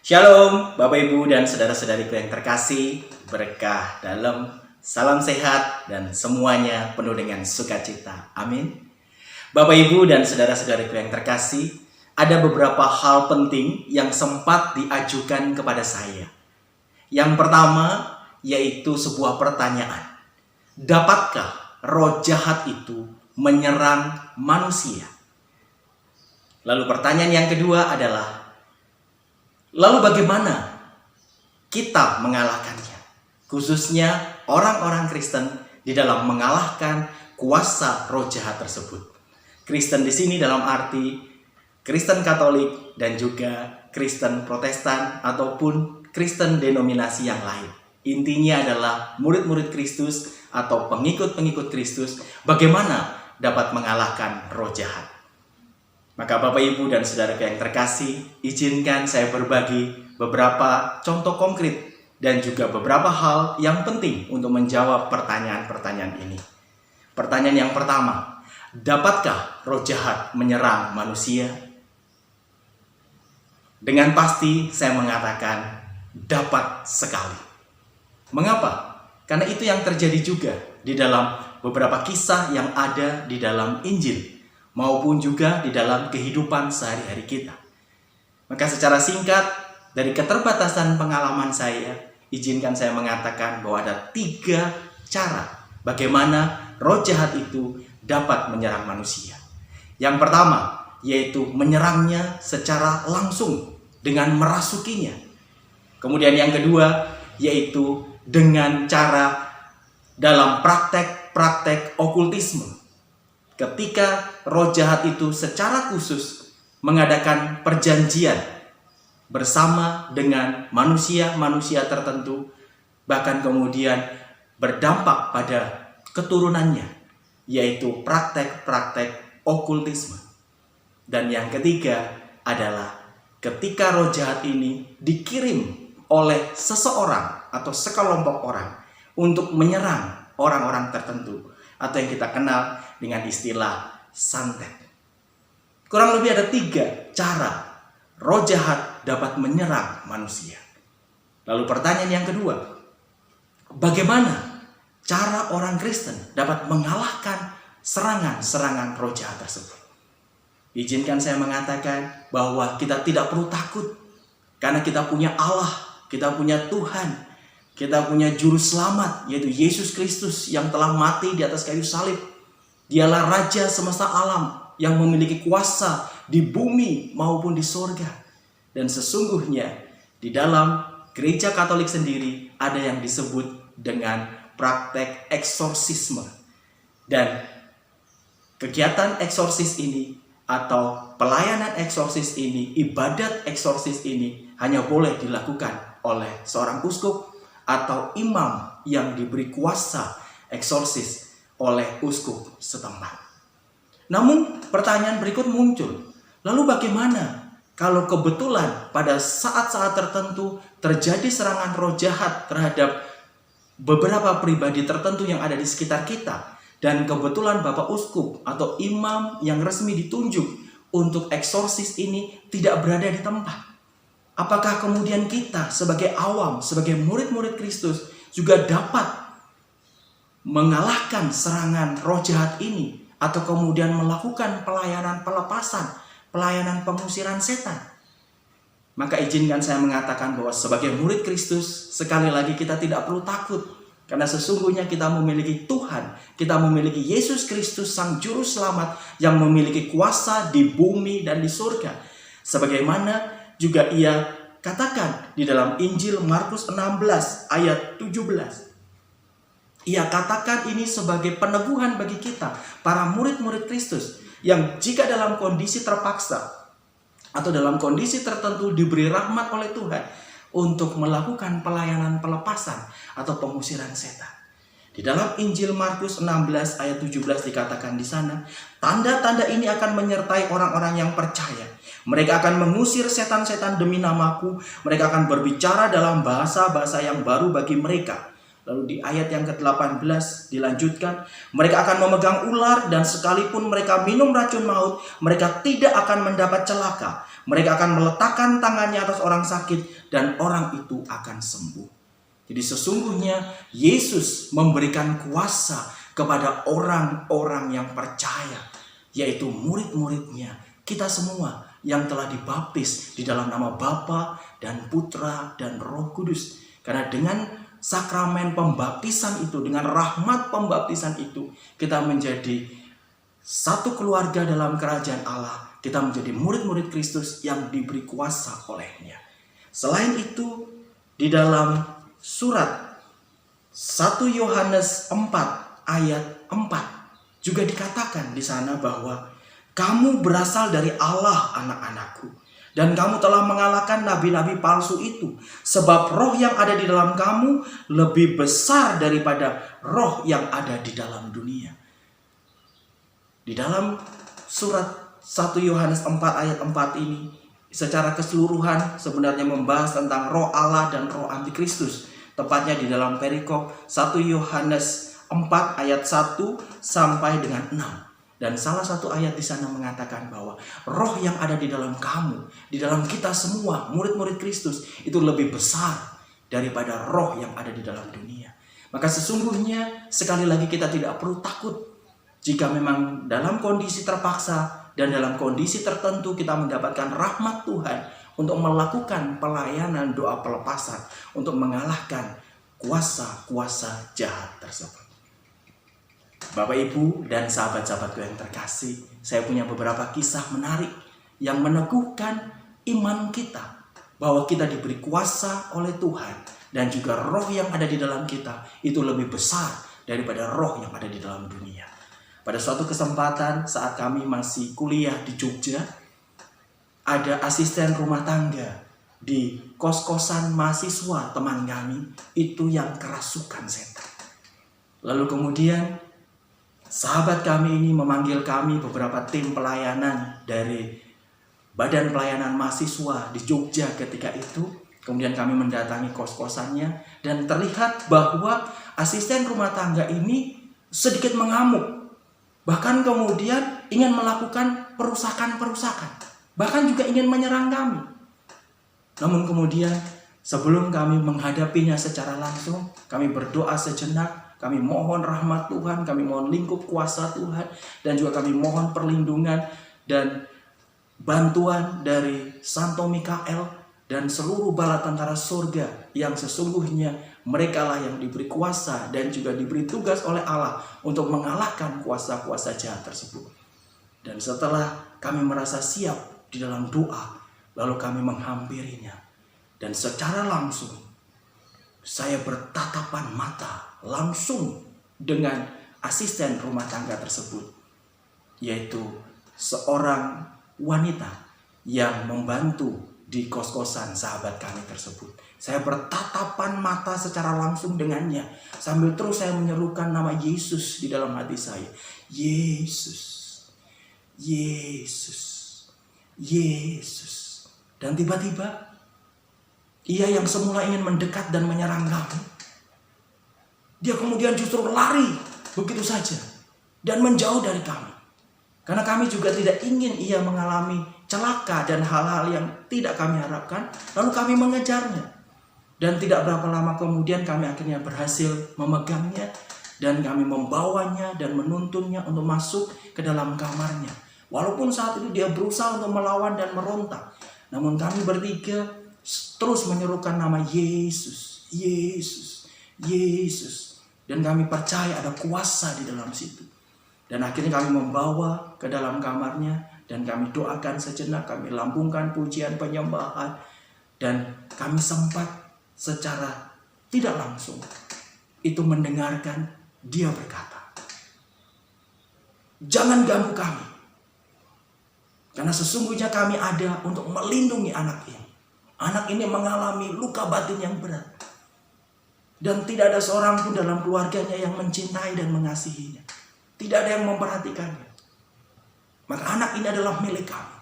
Shalom Bapak Ibu dan saudara-saudariku yang terkasih, berkah dalam, salam sehat dan semuanya penuh dengan sukacita. Amin. Bapak Ibu dan saudara-saudariku yang terkasih, ada beberapa hal penting yang sempat diajukan kepada saya. Yang pertama yaitu sebuah pertanyaan. Dapatkah roh jahat itu menyerang manusia? Lalu pertanyaan yang kedua adalah, lalu bagaimana kita mengalahkannya? Khususnya orang-orang Kristen di dalam mengalahkan kuasa roh jahat tersebut. Kristen di sini dalam arti Kristen Katolik dan juga Kristen Protestan ataupun Kristen denominasi yang lain. Intinya adalah murid-murid Kristus atau pengikut-pengikut Kristus bagaimana dapat mengalahkan roh jahat. Maka Bapak Ibu dan saudara yang terkasih, izinkan saya berbagi beberapa contoh konkret dan juga beberapa hal yang penting untuk menjawab pertanyaan-pertanyaan ini. Pertanyaan yang pertama, dapatkah roh jahat menyerang manusia? Dengan pasti saya mengatakan dapat sekali. Mengapa? Karena itu yang terjadi juga di dalam beberapa kisah yang ada di dalam Injil maupun juga di dalam kehidupan sehari-hari kita. Maka secara singkat, dari keterbatasan pengalaman saya, izinkan saya mengatakan bahwa ada 3 cara bagaimana roh jahat itu dapat menyerang manusia. Yang pertama, yaitu menyerangnya secara langsung dengan merasukinya. Kemudian yang kedua, yaitu dengan cara dalam praktek-praktek okultisme. Ketika roh jahat itu secara khusus mengadakan perjanjian bersama dengan manusia-manusia tertentu, bahkan kemudian berdampak pada keturunannya, yaitu praktek-praktek okultisme. Dan yang ketiga adalah ketika roh jahat ini dikirim oleh seseorang atau sekelompok orang untuk menyerang orang-orang tertentu, atau yang kita kenal dengan istilah santet. Kurang lebih ada 3 cara roh jahat dapat menyerang manusia. Lalu pertanyaan yang kedua, bagaimana cara orang Kristen dapat mengalahkan serangan-serangan roh jahat tersebut? Izinkan saya mengatakan bahwa kita tidak perlu takut, karena kita punya Allah, kita punya Tuhan, kita punya juru selamat, yaitu Yesus Kristus yang telah mati di atas kayu salib. Dialah Raja semesta alam yang memiliki kuasa di bumi maupun di surga. Dan sesungguhnya di dalam gereja Katolik sendiri ada yang disebut dengan praktek eksorsisme. Dan kegiatan eksorsis ini atau pelayanan eksorsis ini, ibadat eksorsis ini hanya boleh dilakukan oleh seorang uskup atau imam yang diberi kuasa eksorsis oleh uskup setempat. Namun pertanyaan berikut muncul, lalu bagaimana kalau kebetulan pada saat-saat tertentu terjadi serangan roh jahat terhadap beberapa pribadi tertentu yang ada di sekitar kita, dan kebetulan Bapak Uskup atau imam yang resmi ditunjuk untuk eksorsis ini tidak berada di tempat? Apakah kemudian kita sebagai awam, sebagai murid-murid Kristus juga dapat mengalahkan serangan roh jahat ini, atau kemudian melakukan pelayanan pelepasan, pelayanan pengusiran setan? Maka izinkan saya mengatakan bahwa sebagai murid Kristus, sekali lagi kita tidak perlu takut, karena sesungguhnya kita memiliki Tuhan, kita memiliki Yesus Kristus Sang Juru Selamat yang memiliki kuasa di bumi dan di surga. Sebagaimana juga ia katakan di dalam Injil Markus 16 ayat 17. Ia katakan ini sebagai peneguhan bagi kita, para murid-murid Kristus, yang jika dalam kondisi terpaksa atau dalam kondisi tertentu diberi rahmat oleh Tuhan untuk melakukan pelayanan pelepasan atau pengusiran setan. Di dalam Injil Markus 16 ayat 17 dikatakan di sana, tanda-tanda ini akan menyertai orang-orang yang percaya. Mereka akan mengusir setan-setan demi namaku. Mereka akan berbicara dalam bahasa-bahasa yang baru bagi mereka. Lalu di ayat yang ke-18 dilanjutkan, mereka akan memegang ular dan sekalipun mereka minum racun maut, mereka tidak akan mendapat celaka. Mereka akan meletakkan tangannya atas orang sakit dan orang itu akan sembuh. Jadi sesungguhnya Yesus memberikan kuasa kepada orang-orang yang percaya, yaitu murid-muridnya, kita semua yang telah dibaptis di dalam nama Bapa dan Putra dan Roh Kudus. Karena dengan sakramen pembaptisan itu, dengan rahmat pembaptisan itu, kita menjadi satu keluarga dalam kerajaan Allah. Kita menjadi murid-murid Kristus yang diberi kuasa olehnya. Selain itu, di dalam surat 1 Yohanes 4 ayat 4 juga dikatakan di sana bahwa kamu berasal dari Allah, anak-anakku, dan kamu telah mengalahkan nabi-nabi palsu itu, sebab roh yang ada di dalam kamu lebih besar daripada roh yang ada di dalam dunia. Di dalam surat 1 Yohanes 4 ayat 4 ini secara keseluruhan sebenarnya membahas tentang roh Allah dan roh antikristus. Tepatnya di dalam perikop 1 Yohanes 4 ayat 1 sampai dengan 6. Dan salah satu ayat di sana mengatakan bahwa roh yang ada di dalam kamu, di dalam kita semua, murid-murid Kristus, itu lebih besar daripada roh yang ada di dalam dunia. Maka sesungguhnya sekali lagi kita tidak perlu takut jika memang dalam kondisi terpaksa dan dalam kondisi tertentu kita mendapatkan rahmat Tuhan untuk melakukan pelayanan doa pelepasan untuk mengalahkan kuasa-kuasa jahat tersebut. Bapak, Ibu, dan sahabat-sahabatku yang terkasih, saya punya beberapa kisah menarik yang meneguhkan iman kita bahwa kita diberi kuasa oleh Tuhan dan juga roh yang ada di dalam kita itu lebih besar daripada roh yang ada di dalam dunia. Pada suatu kesempatan saat kami masih kuliah di Jogja, ada asisten rumah tangga di kos-kosan mahasiswa teman kami itu yang kerasukan setan. Lalu kemudian sahabat kami ini memanggil kami, beberapa tim pelayanan dari Badan Pelayanan Mahasiswa di Jogja ketika itu. Kemudian kami mendatangi kos-kosannya dan terlihat bahwa asisten rumah tangga ini sedikit mengamuk. Bahkan kemudian ingin melakukan perusakan-perusakan. Bahkan juga ingin menyerang kami. Namun kemudian sebelum kami menghadapinya secara langsung, kami berdoa sejenak. Kami mohon rahmat Tuhan, kami mohon lingkup kuasa Tuhan, dan juga kami mohon perlindungan dan bantuan dari Santo Mikael dan seluruh bala tentara surga yang sesungguhnya mereka lah yang diberi kuasa dan juga diberi tugas oleh Allah untuk mengalahkan kuasa-kuasa jahat tersebut. Dan setelah kami merasa siap di dalam doa, lalu kami menghampirinya. Dan secara langsung saya bertatapan mata langsung dengan asisten rumah tangga tersebut, yaitu seorang wanita yang membantu di kos-kosan sahabat kami tersebut. Saya bertatapan mata secara langsung dengannya, sambil terus saya menyerukan nama Yesus di dalam hati saya. Yesus, Yesus, Yesus. Dan tiba-tiba ia yang semula ingin mendekat dan menyerang kami, dia kemudian justru lari begitu saja dan menjauh dari kami. Karena kami juga tidak ingin ia mengalami celaka dan hal-hal yang tidak kami harapkan. Lalu kami mengejarnya. Dan tidak berapa lama kemudian kami akhirnya berhasil memegangnya. Dan kami membawanya dan menuntunnya untuk masuk ke dalam kamarnya. Walaupun saat itu dia berusaha untuk melawan dan merontak. Namun kami bertiga terus menyerukan nama Yesus, Yesus, Yesus. Dan kami percaya ada kuasa di dalam situ. Dan akhirnya kami membawa ke dalam kamarnya dan kami doakan sejenak, kami lambungkan pujian penyembahan, dan kami sempat secara tidak langsung itu mendengarkan dia berkata, "Jangan ganggu kami, karena sesungguhnya kami ada untuk melindungi anak ini. Anak ini mengalami luka batin yang berat. Dan tidak ada seorang pun dalam keluarganya yang mencintai dan mengasihinya. Tidak ada yang memperhatikannya. Maka anak ini adalah milik kami."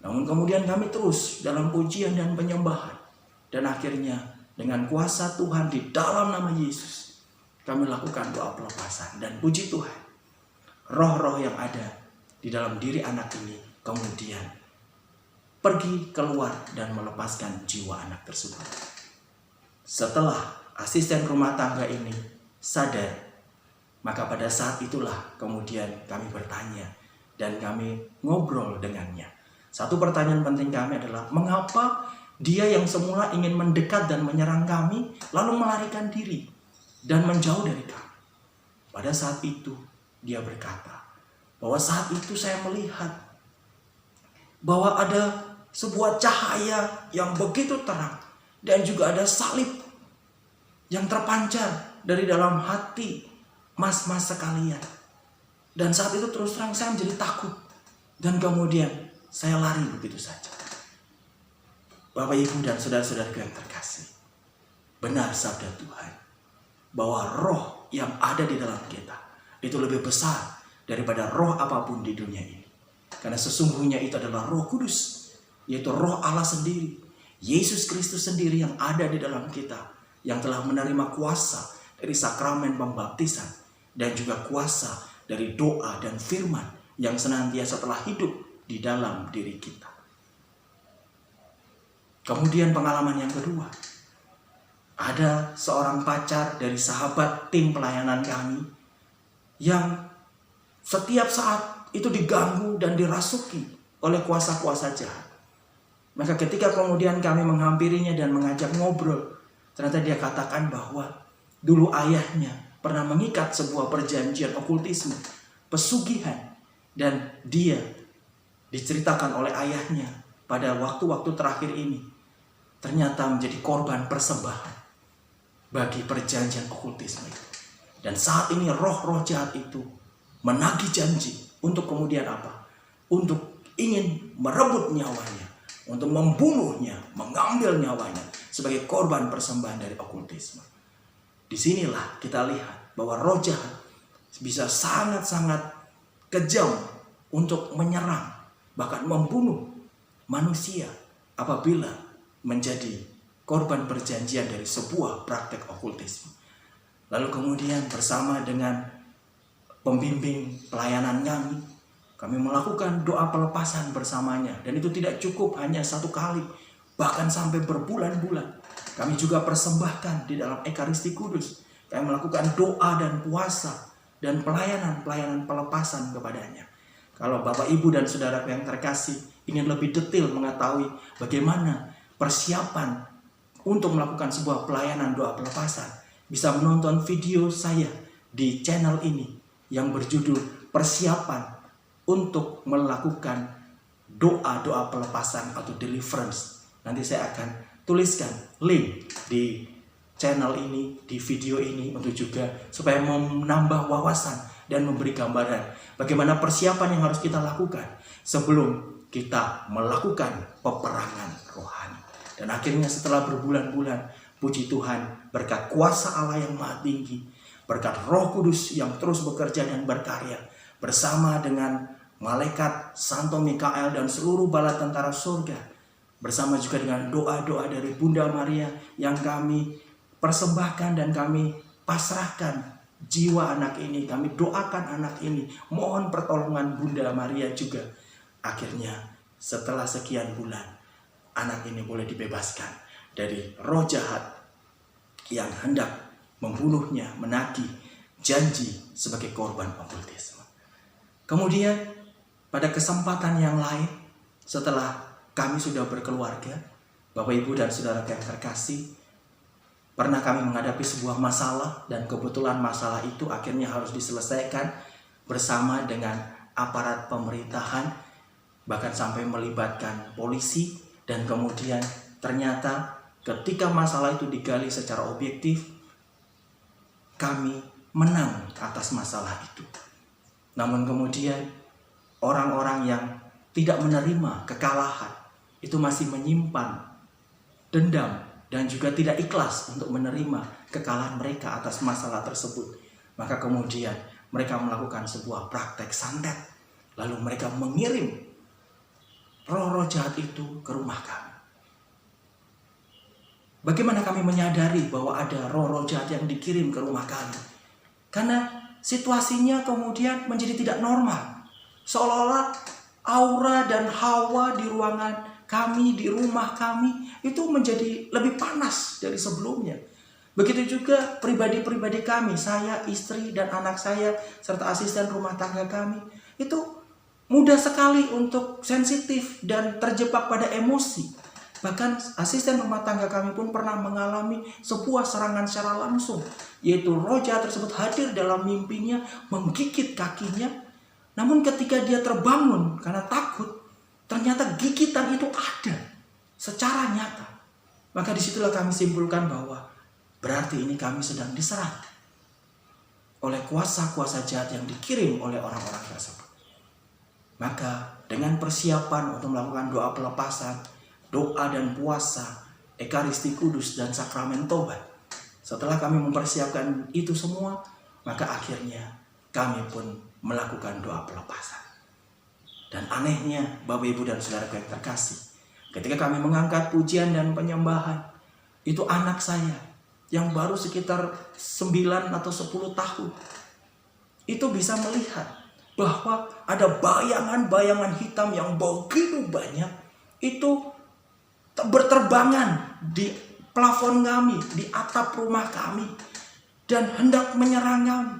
Namun kemudian kami terus dalam pujian dan penyembahan. Dan akhirnya dengan kuasa Tuhan di dalam nama Yesus, kami lakukan doa pelepasan. Dan puji Tuhan, roh-roh yang ada di dalam diri anak ini kemudian pergi keluar dan melepaskan jiwa anak tersebut. Setelah asisten rumah tangga ini sadar, maka pada saat itulah kemudian kami bertanya dan kami ngobrol dengannya. Satu pertanyaan penting kami adalah, mengapa dia yang semula ingin mendekat dan menyerang kami lalu melarikan diri dan menjauh dari kami? Pada saat itu dia berkata bahwa saat itu saya melihat bahwa ada sebuah cahaya yang begitu terang dan juga ada salib yang terpancar dari dalam hati mas-mas sekalian. Dan saat itu terus terang saya menjadi takut dan kemudian saya lari begitu saja. Bapak, Ibu, dan saudara-saudaraku yang terkasih, benar sabda Tuhan bahwa roh yang ada di dalam kita itu lebih besar daripada roh apapun di dunia ini. Karena sesungguhnya itu adalah Roh Kudus, yaitu roh Allah sendiri, Yesus Kristus sendiri yang ada di dalam kita, yang telah menerima kuasa dari sakramen pembaptisan dan juga kuasa dari doa dan firman yang senantiasa telah hidup di dalam diri kita. Kemudian pengalaman yang kedua, ada seorang pacar dari sahabat tim pelayanan kami yang setiap saat itu diganggu dan dirasuki oleh kuasa-kuasa jahat. Maka ketika kemudian kami menghampirinya dan mengajak ngobrol, ternyata dia katakan bahwa dulu ayahnya pernah mengikat sebuah perjanjian okultisme, pesugihan, dan dia diceritakan oleh ayahnya pada waktu-waktu terakhir ini ternyata menjadi korban persembahan bagi perjanjian okultisme itu. Dan saat ini roh-roh jahat itu menagih janji untuk kemudian apa? Untuk ingin merebut nyawanya, untuk membunuhnya, mengambil nyawanya sebagai korban persembahan dari okultisme. Disinilah kita lihat bahwa roh jahat bisa sangat-sangat kejam untuk menyerang, bahkan membunuh manusia apabila menjadi korban perjanjian dari sebuah praktek okultisme. Lalu kemudian bersama dengan pembimbing pelayanan kami melakukan doa pelepasan bersamanya. Dan itu tidak cukup hanya satu kali, bahkan sampai berbulan-bulan. Kami juga persembahkan di dalam Ekaristi Kudus. Kami melakukan doa dan puasa dan pelayanan pelepasan kepadanya. Kalau Bapak, Ibu, dan saudara yang terkasih ingin lebih detail mengetahui bagaimana persiapan untuk melakukan sebuah pelayanan doa pelepasan, bisa menonton video saya di channel ini yang berjudul Persiapan untuk melakukan doa-doa pelepasan atau deliverance. Nanti saya akan tuliskan link di channel ini, di video ini, untuk juga supaya menambah wawasan dan memberi gambaran bagaimana persiapan yang harus kita lakukan sebelum kita melakukan peperangan rohani. Dan akhirnya setelah berbulan-bulan, puji Tuhan, berkat kuasa Allah yang maha tinggi, berkat Roh Kudus yang terus bekerja dan berkarya bersama dengan malaikat Santo Mikael dan seluruh bala tentara surga, bersama juga dengan doa-doa dari Bunda Maria yang kami persembahkan dan kami pasrahkan jiwa anak ini, kami doakan anak ini, mohon pertolongan Bunda Maria juga. Akhirnya setelah sekian bulan, anak ini boleh dibebaskan dari roh jahat yang hendak membunuhnya, menagih janji sebagai korban okultisme. Kemudian pada kesempatan yang lain, setelah kami sudah berkeluarga, Bapak, Ibu, dan saudara yang terkasih, pernah kami menghadapi sebuah masalah dan kebetulan masalah itu akhirnya harus diselesaikan bersama dengan aparat pemerintahan, bahkan sampai melibatkan polisi. Dan kemudian ternyata ketika masalah itu digali secara objektif, kami menang atas masalah itu. Namun kemudian orang-orang yang tidak menerima kekalahan itu masih menyimpan dendam dan juga tidak ikhlas untuk menerima kekalahan mereka atas masalah tersebut. Maka kemudian mereka melakukan sebuah praktek santet. Lalu mereka mengirim roh-roh jahat itu ke rumah kami. Bagaimana kami menyadari bahwa ada roh-roh jahat yang dikirim ke rumah kami? Karena situasinya kemudian menjadi tidak normal. Seolah-olah aura dan hawa di ruangan kami, di rumah kami, itu menjadi lebih panas dari sebelumnya. Begitu juga pribadi-pribadi kami, saya, istri, dan anak saya, serta asisten rumah tangga kami, itu mudah sekali untuk sensitif dan terjebak pada emosi. Bahkan asisten rumah tangga kami pun pernah mengalami sebuah serangan secara langsung, yaitu roh jahat tersebut hadir dalam mimpinya, menggigit kakinya. Namun ketika dia terbangun karena takut, ternyata gigitan itu ada secara nyata. Maka disitulah kami simpulkan bahwa berarti ini kami sedang diserang oleh kuasa-kuasa jahat yang dikirim oleh orang-orang tersebut. Maka dengan persiapan untuk melakukan doa pelepasan, doa dan puasa, Ekaristi Kudus dan Sakramen Tobat, setelah kami mempersiapkan itu semua, maka akhirnya kami pun melakukan doa pelepasan. Dan anehnya, Bapak, Ibu, dan Saudara yang terkasih, ketika kami mengangkat pujian dan penyembahan, itu anak saya yang baru sekitar 9 atau 10 tahun, itu bisa melihat bahwa ada bayangan-bayangan hitam yang begitu banyak, itu berterbangan di plafon kami, di atap rumah kami, dan hendak menyerang kami.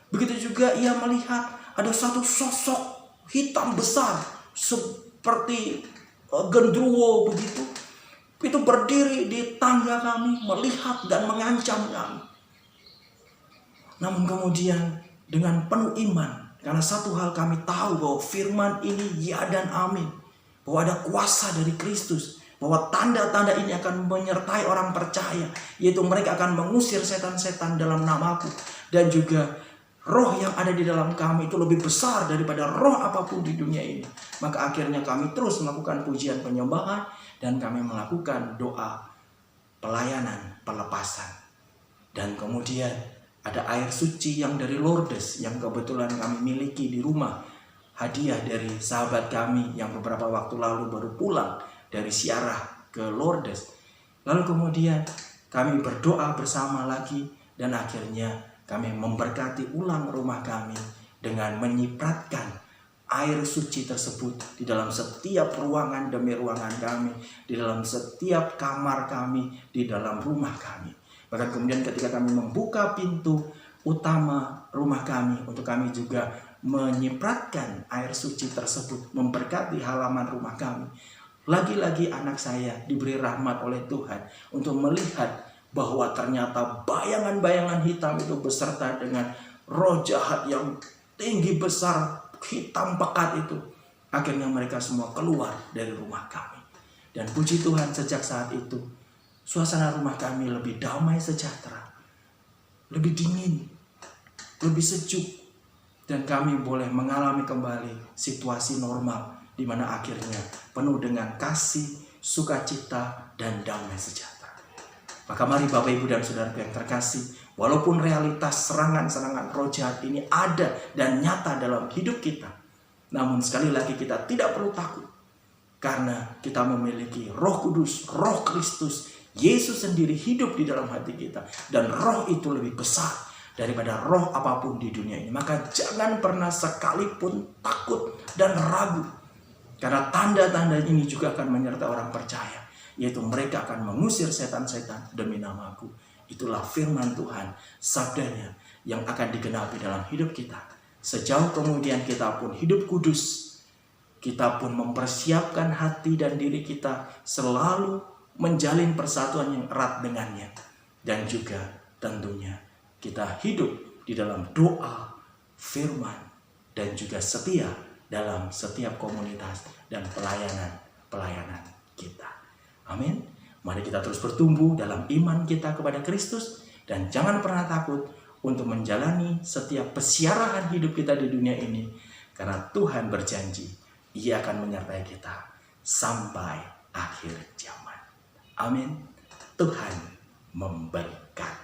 Begitu juga ia melihat ada satu sosok hitam besar seperti gendruwo begitu, itu berdiri di tangga kami, melihat dan mengancam kami. Namun kemudian dengan penuh iman, karena satu hal kami tahu bahwa firman ini ya dan amin, bahwa ada kuasa dari Kristus, bahwa tanda-tanda ini akan menyertai orang percaya, yaitu mereka akan mengusir setan-setan dalam namaku. Dan juga roh yang ada di dalam kami itu lebih besar daripada roh apapun di dunia ini. Maka akhirnya kami terus melakukan pujian penyembahan, dan kami melakukan doa pelayanan pelepasan. Dan kemudian ada air suci yang dari Lourdes yang kebetulan kami miliki di rumah, hadiah dari sahabat kami yang beberapa waktu lalu baru pulang dari ziarah ke Lourdes. Lalu kemudian kami berdoa bersama lagi, dan akhirnya kami memberkati ulang rumah kami dengan menyipratkan air suci tersebut di dalam setiap ruangan demi ruangan kami, di dalam setiap kamar kami, di dalam rumah kami. Bahkan kemudian ketika kami membuka pintu utama rumah kami, untuk kami juga menyipratkan air suci tersebut, memberkati halaman rumah kami. Lagi-lagi anak saya diberi rahmat oleh Tuhan untuk melihat bahwa ternyata bayangan-bayangan hitam itu beserta dengan roh jahat yang tinggi besar, hitam pekat itu, akhirnya mereka semua keluar dari rumah kami. Dan puji Tuhan, sejak saat itu suasana rumah kami lebih damai sejahtera, lebih dingin, lebih sejuk, dan kami boleh mengalami kembali situasi normal, di mana akhirnya penuh dengan kasih, sukacita, dan damai sejahtera. Maka mari Bapak, Ibu, dan Saudara yang terkasih, walaupun realitas serangan-serangan roh jahat ini ada dan nyata dalam hidup kita, namun sekali lagi kita tidak perlu takut, karena kita memiliki Roh Kudus, Roh Kristus, Yesus sendiri hidup di dalam hati kita, dan roh itu lebih besar daripada roh apapun di dunia ini. Maka jangan pernah sekalipun takut dan ragu, karena tanda-tanda ini juga akan menyertai orang percaya, yaitu mereka akan mengusir setan-setan demi namaku. Itulah firman Tuhan, sabdanya yang akan digenapi dalam hidup kita. Sejauh kemudian kita pun hidup kudus, kita pun mempersiapkan hati dan diri kita selalu menjalin persatuan yang erat dengannya. Dan juga tentunya kita hidup di dalam doa, firman, dan juga setia dalam setiap komunitas dan pelayanan kita. Amin. Mari kita terus bertumbuh dalam iman kita kepada Kristus, dan jangan pernah takut untuk menjalani setiap pesiarahan hidup kita di dunia ini, karena Tuhan berjanji Ia akan menyertai kita sampai akhir zaman. Amin. Tuhan memberkati.